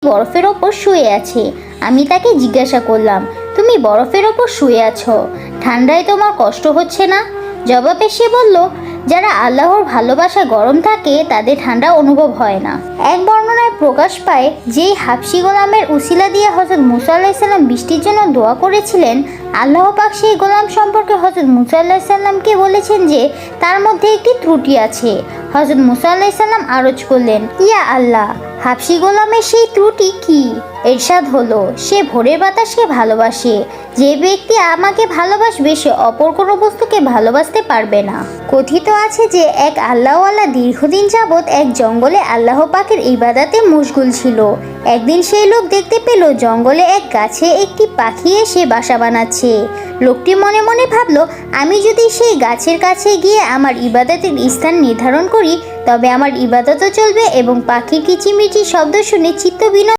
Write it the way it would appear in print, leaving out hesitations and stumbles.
বরফের ওপর শুয়ে আছে। আমি তাকে জিজ্ঞাসা করলাম, তুমি বরফের ওপর শুয়ে আছো, ঠান্ডায় তোমার কষ্ট হচ্ছে না? জবাবে সে বলল, যারা আল্লাহর ভালোবাসা গরম থাকে তাদের ঠান্ডা অনুভব হয় না। এক বর্ণনায় প্রকাশ পায়, যেই হাবশি গোলামের উসিলা দিয়ে হযরত মুসা আলাইহিস সালাম বৃষ্টির জন্য দোয়া করেছিলেন, আল্লাহ পাক সেই গোলাম সম্পর্কে হযরত মুসা আলাইহিস সালামকে বলেছেন যে তার মধ্যে একটি ত্রুটি আছে। হযরত মুসা আলাইহিস সালাম আরজ করলেন, ইয়া আল্লাহ, হাবশি গোলামের সেই ত্রুটি কি? ইরশাদ হলো, সে ভোরের বাতাসকে ভালোবাসে। যে ব্যক্তি আমাকে ভালোবাসবে সে অপর কোনো বস্তুকে ভালোবাসতে পারবে না। কথিত আছে যে এক আল্লাহওয়ালা দীর্ঘদিন যাবৎ এক জঙ্গলে আল্লাহ পাকের ইবাদতে মশগুল ছিল। একদিন সেই লোক দেখতে পেল জঙ্গলে এক গাছে একটি পাখি এসে বাসা বানাচ্ছে। লোকটি মনে মনে ভাবলো, আমি যদি সেই গাছের কাছে গিয়ে আমার ইবাদতের স্থান নির্ধারণ করি তবে আমার ইবাদতও চলবে এবং পাখির কিচিমিচি শব্দ শুনে চিত্ত বিনোদন